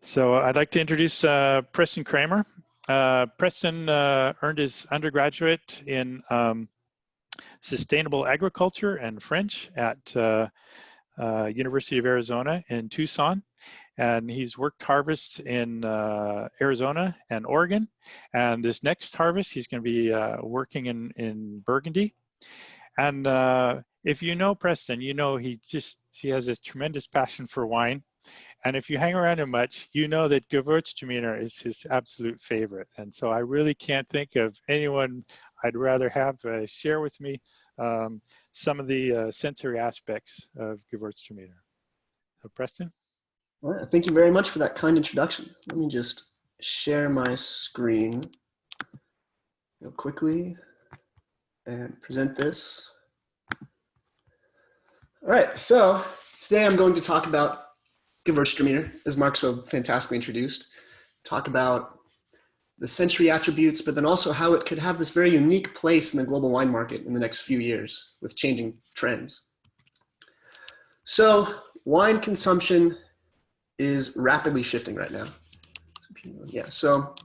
So I'd like to introduce Preston Kramer. Preston earned his undergraduate in sustainable agriculture and French at University of Arizona in Tucson. And he's worked harvests in Arizona and Oregon. And this next harvest, he's going to be working in Burgundy. And if you know Preston, you know he has this tremendous passion for wine. And if you hang around him much, you know that Gewurztraminer is his absolute favorite. And so I really can't think of anyone I'd rather have share with me some of the sensory aspects of Gewurztraminer. So Preston? All right, thank you very much for that kind introduction. Let me just share my screen real quickly and present this. All right, so today I'm going to talk about Gewurztraminer, as Mark so fantastically introduced, talk about the sensory attributes, but then also how it could have this very unique place in the global wine market in the next few years with changing trends. So wine consumption is rapidly shifting right now. Yeah, so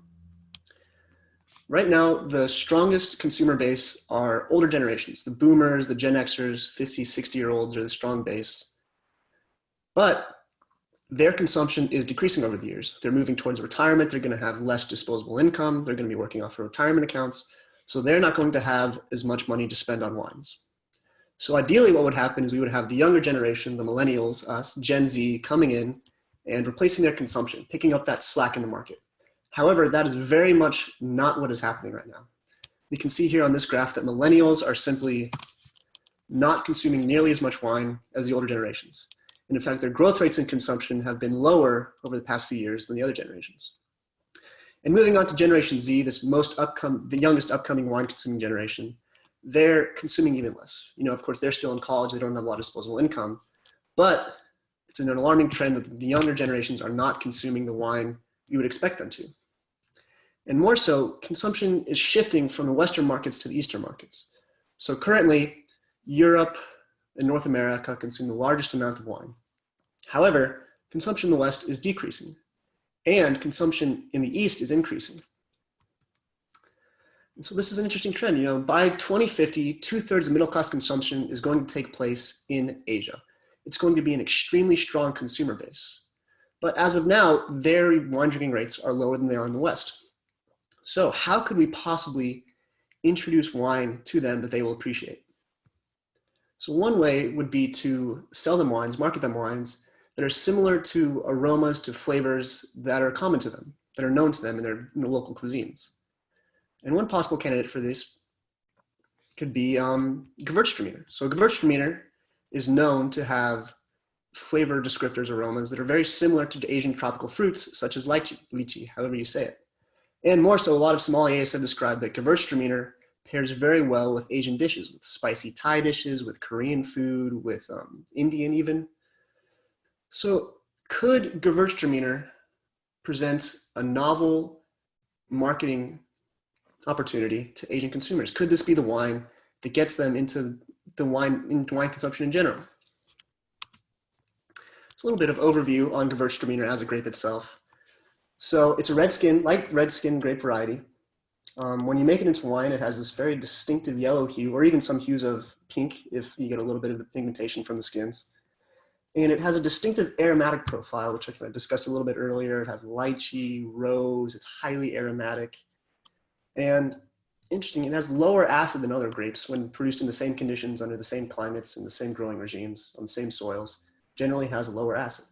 right now, the strongest consumer base are older generations. The boomers, the Gen Xers, 50, 60-year-olds are the strong base. But their consumption is decreasing over the years. They're moving towards retirement. They're going to have less disposable income. They're going to be working off of retirement accounts. So they're not going to have as much money to spend on wines. So ideally what would happen is we would have the younger generation, the millennials, us, Gen Z, coming in and replacing their consumption, picking up that slack in the market. However, that is very much not what is happening right now. We can see here on this graph that millennials are simply not consuming nearly as much wine as the older generations. And in fact, their growth rates in consumption have been lower over the past few years than the other generations. And moving on to Generation Z, this the youngest upcoming wine consuming generation, they're consuming even less. You know, of course, they're still in college, they don't have a lot of disposable income, but it's an alarming trend that the younger generations are not consuming the wine you would expect them to. And more so, consumption is shifting from the Western markets to the Eastern markets. So currently, Europe and North America consume the largest amount of wine. However, consumption in the West is decreasing, and consumption in the East is increasing. And so this is an interesting trend. You know, by 2050, 2/3 of middle-class consumption is going to take place in Asia. It's going to be an extremely strong consumer base. But as of now, their wine drinking rates are lower than they are in the West. So how could we possibly introduce wine to them that they will appreciate? So one way would be to sell them wines, market them wines that are similar to aromas, to flavors that are common to them, that are known to them in their local cuisines. And one possible candidate for this could be Gewurztraminer. So Gewurztraminer is known to have flavor descriptors, aromas that are very similar to Asian tropical fruits, such as lychee, however you say it. And more so, a lot of sommeliers have described that Gewurztraminer pairs very well with Asian dishes, with spicy Thai dishes, with Korean food, with Indian even. So could Gewurztraminer present a novel marketing opportunity to Asian consumers? Could this be the wine that gets them into wine consumption in general? It's a little bit of overview on Gewurztraminer as a grape itself. So it's a light red skin grape variety. When you make it into wine, it has this very distinctive yellow hue, or even some hues of pink if you get a little bit of the pigmentation from the skins. And it has a distinctive aromatic profile, which I discussed a little bit earlier. It has lychee, rose, it's highly aromatic. And interesting, it has lower acid than other grapes when produced in the same conditions, under the same climates, in the same growing regimes, on the same soils, generally has a lower acid.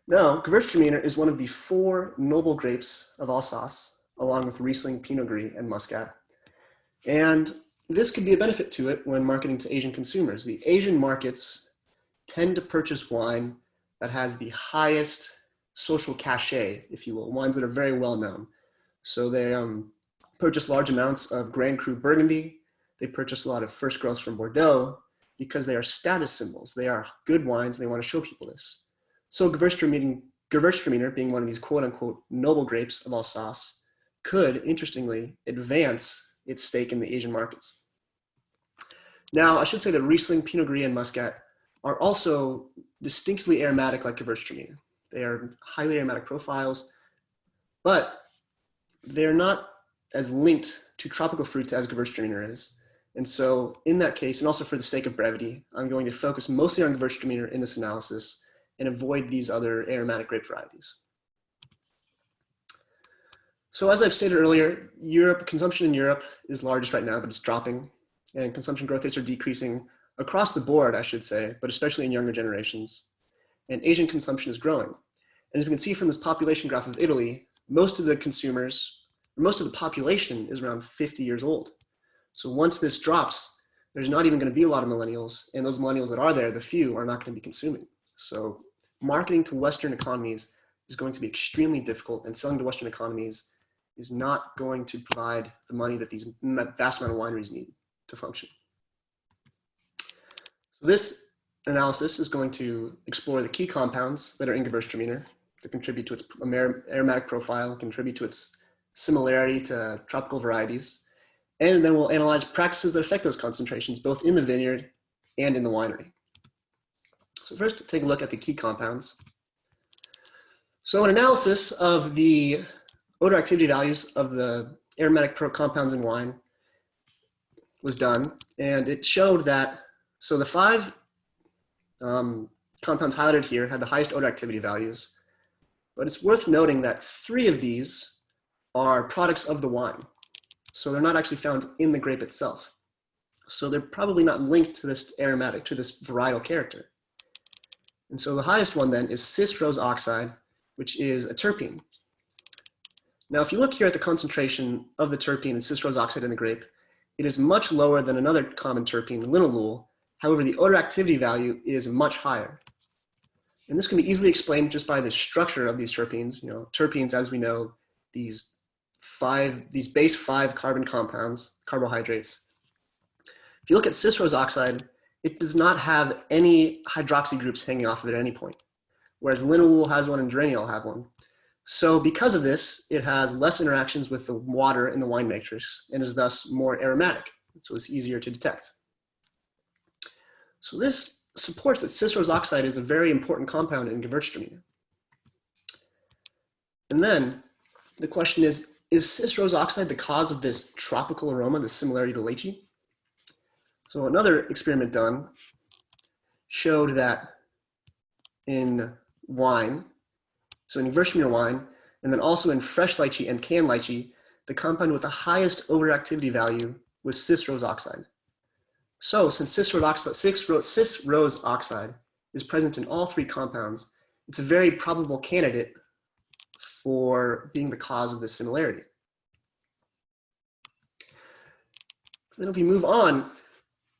Now, Gewurztraminer is one of the 4 noble grapes of Alsace, along with Riesling, Pinot Gris, and Muscat. And this could be a benefit to it when marketing to Asian consumers. The Asian markets tend to purchase wine that has the highest social cachet, if you will, wines that are very well known. So they purchase large amounts of Grand Cru Burgundy. They purchase a lot of first growths from Bordeaux because they are status symbols. They are good wines, and they want to show people this. So Gewurztraminer, being one of these quote-unquote noble grapes of Alsace, could, interestingly, advance its stake in the Asian markets. Now, I should say that Riesling, Pinot Gris, and Muscat are also distinctly aromatic like Gewurztraminer. They are highly aromatic profiles, but they're not as linked to tropical fruits as Gewurztraminer is. And so in that case, and also for the sake of brevity, I'm going to focus mostly on Gewurztraminer in this analysis and avoid these other aromatic grape varieties. So as I've stated earlier, consumption in Europe is largest right now, but it's dropping, and consumption growth rates are decreasing across the board, I should say, but especially in younger generations. And Asian consumption is growing. And as we can see from this population graph of Italy, most of the consumers, most of the population is around 50 years old. So once this drops, there's not even going to be a lot of millennials, and those millennials that are there, the few, are not going to be consuming. So marketing to Western economies is going to be extremely difficult, and selling to Western economies is not going to provide the money that these vast amount of wineries need to function. So this analysis is going to explore the key compounds that are in Gewurztraminer that contribute to its aromatic profile, contribute to its similarity to tropical varieties, and then we'll analyze practices that affect those concentrations, both in the vineyard and in the winery. So first, take a look at the key compounds. So an analysis of the odor activity values of the aromatic compounds in wine was done, and it showed that, so the 5 compounds highlighted here had the highest odor activity values, but it's worth noting that 3 of these are products of the wine. So they're not actually found in the grape itself. So they're probably not linked to this aromatic, to this varietal character. And so the highest one then is cis-rose oxide, which is a terpene. Now, if you look here at the concentration of the terpene and cis-rose oxide in the grape, it is much lower than another common terpene, linalool. However, the odor activity value is much higher. And this can be easily explained just by the structure of these terpenes. You know, terpenes, as we know, these base 5 carbon compounds, carbohydrates. If you look at cis-rose oxide, it does not have any hydroxy groups hanging off of it at any point, whereas linalool has one and geraniol have one. So because of this, it has less interactions with the water in the wine matrix and is thus more aromatic, so it's easier to detect. So this supports that cis-rose oxide is a very important compound in Gewurztraminer. And then the question is cis-rose oxide the cause of this tropical aroma, this similarity to lychee? So another experiment done showed that in wine, so in Gewurztraminer wine, and then also in fresh lychee and canned lychee, the compound with the highest odor activity value was cis-rose oxide. So since cis-rose oxide is present in all 3 compounds, it's a very probable candidate for being the cause of this similarity. So then if we move on,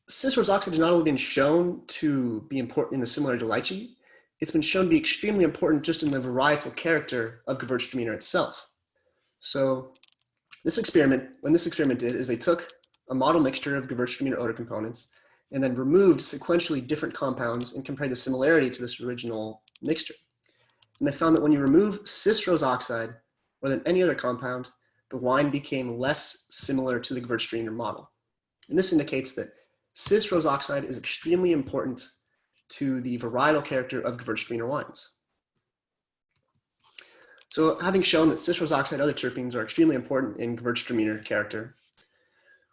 cis-rose oxide has not only been shown to be important in the similarity to lychee, it's been shown to be extremely important just in the varietal character of Gewurztraminer itself. So this experiment, when this experiment did, is they took a model mixture of Gewurztraminer odor components and then removed sequentially different compounds and compared the similarity to this original mixture. And they found that when you remove cis-rose oxide more than any other compound, the wine became less similar to the Gewurztraminer model. And this indicates that cis-rose oxide is extremely important to the varietal character of Gewurztraminer wines. So having shown that cis-rose oxide and other terpenes are extremely important in Gewurztraminer character,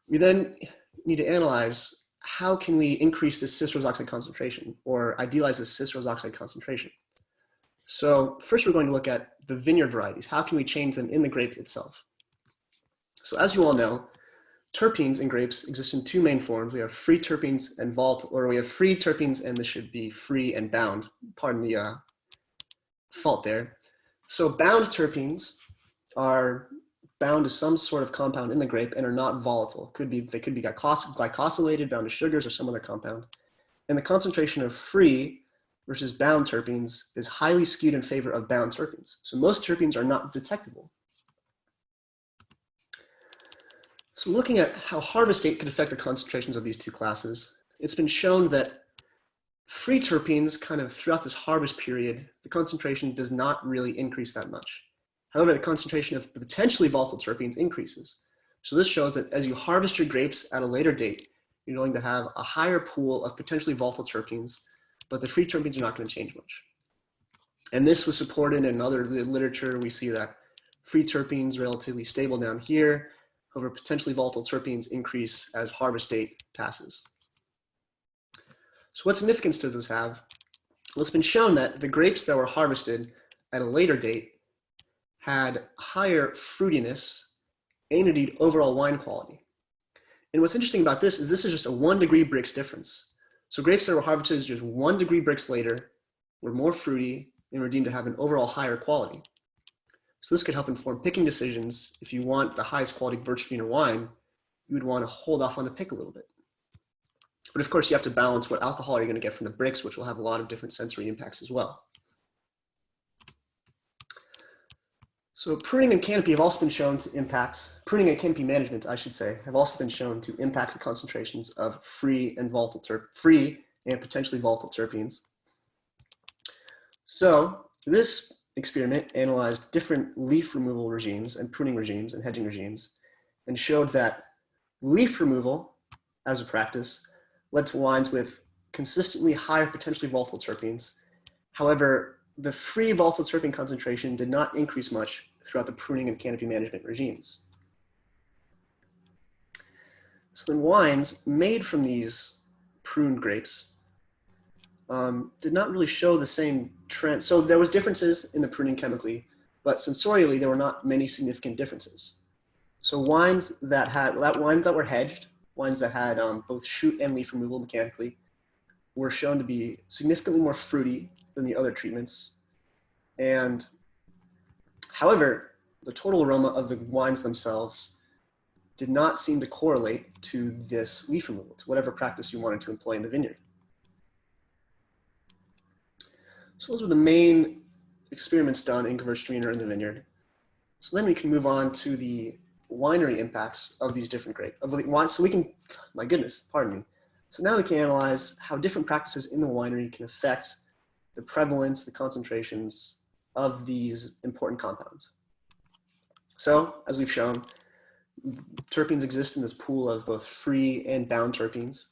we then need to analyze how can we increase this cis-rose oxide concentration or idealize this cis-rose oxide concentration. So first we're going to look at the vineyard varieties. How can we change them in the grape itself? So as you all know, terpenes in grapes exist in 2 main forms. We have free terpenes and volatile, or we have free terpenes, and this should be free and bound. Pardon the fault there. So bound terpenes are bound to some sort of compound in the grape and are not volatile. They could be glycosylated, bound to sugars or some other compound. And the concentration of free versus bound terpenes is highly skewed in favor of bound terpenes. So most terpenes are not detectable. So looking at how harvest date could affect the concentrations of these 2 classes, it's been shown that free terpenes kind of throughout this harvest period, the concentration does not really increase that much. However, the concentration of potentially volatile terpenes increases. So this shows that as you harvest your grapes at a later date, you're going to have a higher pool of potentially volatile terpenes, but the free terpenes are not going to change much. And this was supported in other literature. We see that free terpenes relatively stable down here. However, potentially volatile terpenes increase as harvest date passes. So what significance does this have? Well, it's been shown that the grapes that were harvested at a later date had higher fruitiness and indeed overall wine quality. And what's interesting about this is just a 1 degree Brix difference. So grapes that were harvested just 1 degree Brix later were more fruity and were deemed to have an overall higher quality. So this could help inform picking decisions. If you want the highest quality Gewurztraminer wine, you would want to hold off on the pick a little bit. But of course, you have to balance what alcohol you're going to get from the Brix, which will have a lot of different sensory impacts as well. So pruning and canopy have also been shown to impact, pruning and canopy management, I should say, have also been shown to impact the concentrations of free and potentially volatile terpenes. So this experiment analyzed different leaf removal regimes and pruning regimes and hedging regimes and showed that leaf removal as a practice led to wines with consistently higher potentially volatile terpenes. However, the free volatile terpene concentration did not increase much throughout the pruning and canopy management regimes. So then wines made from these pruned grapes did not really show the same trend. So there was differences in the pruning chemically, but sensorially there were not many significant differences. So wines that were hedged, wines that had both shoot and leaf removal mechanically, were shown to be significantly more fruity than the other treatments. And however, the total aroma of the wines themselves did not seem to correlate to this leaf removal, to whatever practice you wanted to employ in the vineyard. So those were the main experiments done in Gewurztraminer in the vineyard. So then we can move on to the winery impacts of these different grapes. So we can, my goodness, pardon me. So now we can analyze how different practices in the winery can affect the prevalence, the concentrations of these important compounds. So as we've shown, terpenes exist in this pool of both free and bound terpenes.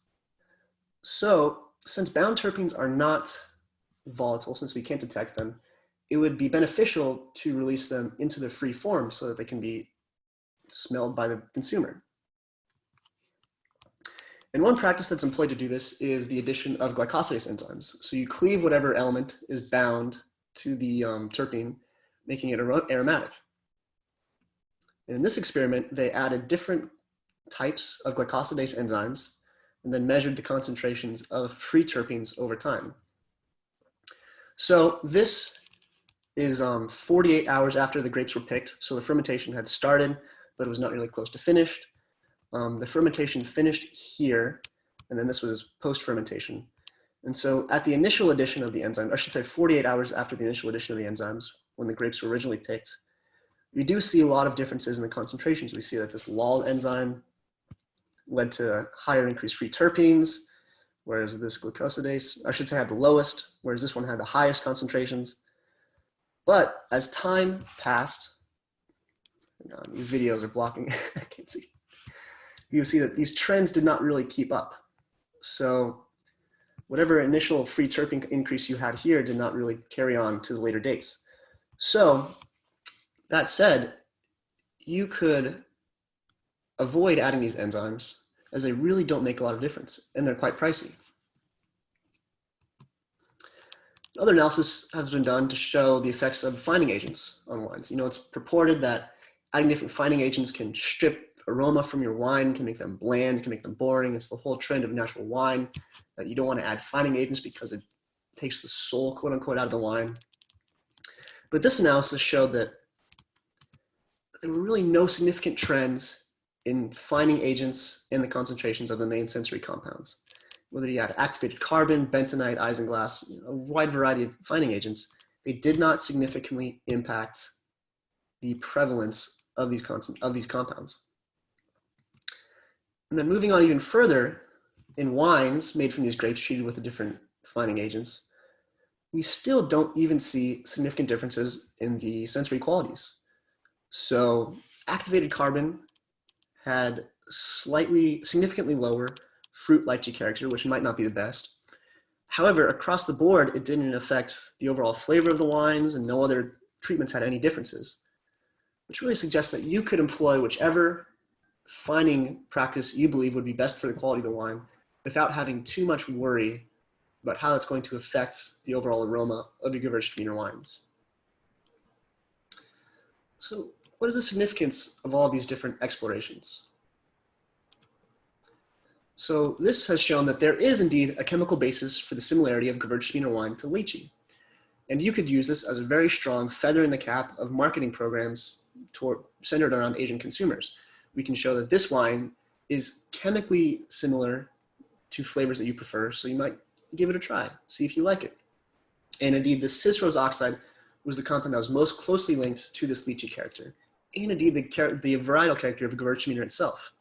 So since bound terpenes are not volatile, since we can't detect them, it would be beneficial to release them into the free form so that they can be smelled by the consumer. And one practice that's employed to do this is the addition of glycosidase enzymes. So you cleave whatever element is bound to the terpene, making it aromatic. And in this experiment, they added different types of glycosidase enzymes and then measured the concentrations of free terpenes over time. So this is 48 hours after the grapes were picked. So the fermentation had started, but it was not really close to finished. The fermentation finished here, and then this was post-fermentation. And so at the initial addition of the enzyme, I should say 48 hours after the initial addition of the enzymes, when the grapes were originally picked, we do see a lot of differences in the concentrations. We see that this LOL enzyme led to higher increased free terpenes, whereas this glucosidase, I should say, had the lowest, whereas this one had the highest concentrations. But as time passed, these videos are blocking, I can't see. You see that these trends did not really keep up. So whatever initial free terpene increase you had here did not really carry on to the later dates. So that said, you could avoid adding these enzymes as they really don't make a lot of difference and they're quite pricey. Other analysis has been done to show the effects of fining agents on wines. You know, it's purported that adding different fining agents can strip aroma from your wine, can make them bland, can make them boring. It's the whole trend of natural wine that you don't want to add fining agents because it takes the soul, quote unquote, out of the wine. But this analysis showed that there were really no significant trends in fining agents and the concentrations of the main sensory compounds. Whether you had activated carbon, bentonite, isinglass, a wide variety of fining agents, they did not significantly impact the prevalence of these compounds. And then moving on even further, in wines made from these grapes treated with the different fining agents, we still don't even see significant differences in the sensory qualities. So activated carbon had significantly lower fruit lychee character, which might not be the best. However, across the board, it didn't affect the overall flavor of the wines, and no other treatments had any differences, which really suggests that you could employ whichever fining practice you believe would be best for the quality of the wine without having too much worry about how it's going to affect the overall aroma of your Gewurztraminer wines. So what is the significance of all of these different explorations? So this has shown that there is indeed a chemical basis for the similarity of Gewurztraminer wine to lychee. And you could use this as a very strong feather in the cap of marketing programs centered around Asian consumers. We can show that this wine is chemically similar to flavors that you prefer, so you might give it a try, see if you like it. And indeed, the cis-rose oxide was the compound that was most closely linked to this lychee character, and indeed the varietal character of Gewurztraminer itself.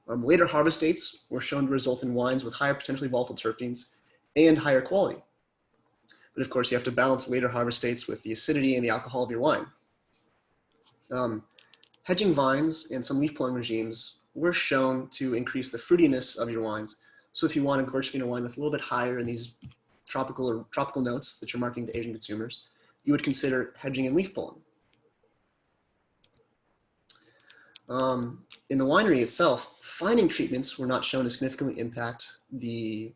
Later harvest dates were shown to result in wines with higher potentially volatile terpenes and higher quality. But of course, you have to balance later harvest dates with the acidity and the alcohol of your wine. Hedging vines and some leaf pulling regimes were shown to increase the fruitiness of your wines. So if you want a Gewurztraminer wine that's a little bit higher in these tropical notes that you're marketing to Asian consumers, you would consider hedging and leaf pulling. In the winery itself, fining treatments were not shown to significantly impact the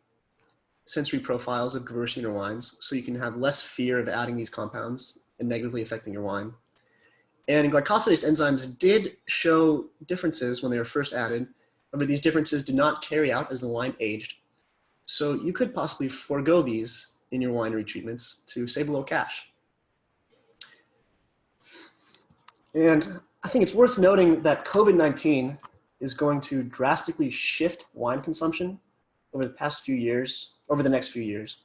sensory profiles of Gewurztraminer wines, so you can have less fear of adding these compounds and negatively affecting your wine. And glycosylase enzymes did show differences when they were first added, however these differences did not carry out as the wine aged. So you could possibly forego these in your winery treatments to save a little cash. And I think it's worth noting that COVID-19 is going to drastically shift wine consumption over the next few years.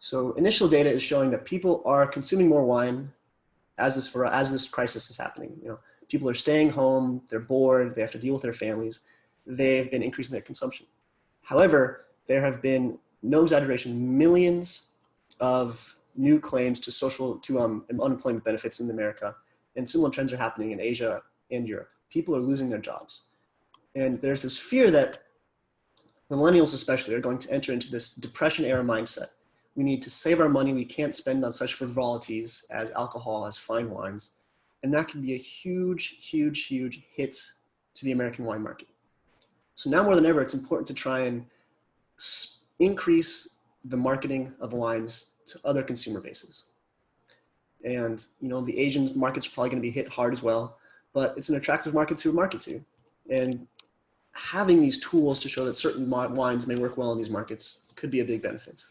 So initial data is showing that people are consuming more wine as this crisis is happening. You know, people are staying home, they're bored, they have to deal with their families. They've been increasing their consumption. However, there have been, no exaggeration, millions of new claims to unemployment benefits in America. And similar trends are happening in Asia and Europe. People are losing their jobs. And there's this fear that millennials especially are going to enter into this depression era mindset. We need to save our money. We can't spend on such frivolities as alcohol, as fine wines. And that can be a huge, huge, huge hit to the American wine market. So now more than ever, it's important to try and increase the marketing of wines to other consumer bases. And you know, the Asian markets are probably going to be hit hard as well, but it's an attractive market to market to. And having these tools to show that certain wines may work well in these markets could be a big benefit.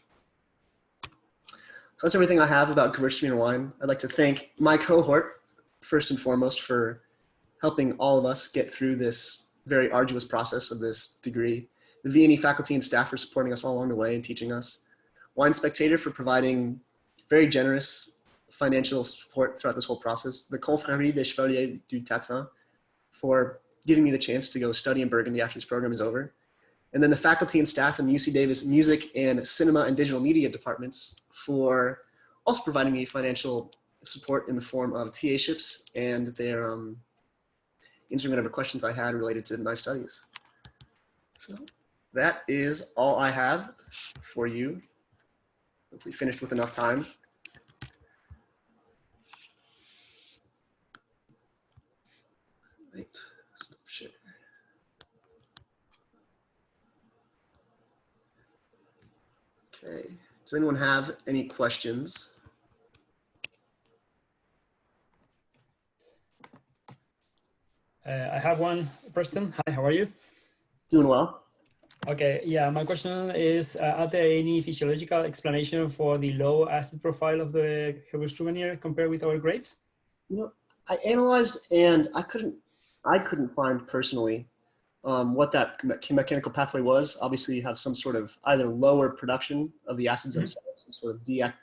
So that's everything I have about Gewurztraminer wine. I'd like to thank my cohort, first and foremost, for helping all of us get through this very arduous process of this degree. The VE faculty and staff for supporting us all along the way and teaching us. Wine Spectator for providing very generous financial support throughout this whole process. The Confrérie des Chevaliers du Tatevin for giving me the chance to go study in Burgundy after this program is over. And then the faculty and staff in the UC Davis Music and Cinema and Digital Media departments for also providing me financial support in the form of TA-ships and their answering whatever questions I had related to my studies. So that is all I have for you. Hopefully finished with enough time. Right. Stop share. Okay. Does anyone have any questions? I have one, Preston. Hi, how are you? Doing well. Okay, yeah, my question is, are there any physiological explanation for the low acid profile of the Gewurztraminer compared with our grapes? You know, I analyzed and I couldn't find personally what that mechanical pathway was. Obviously, you have some sort of either lower production of the acids themselves, some sort of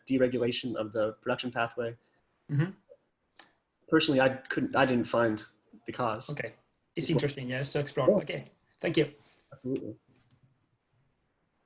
deregulation of the production pathway. Personally, I didn't find the cause. Okay, it's interesting, yes, to explore. Yeah. Okay, thank you. Absolutely.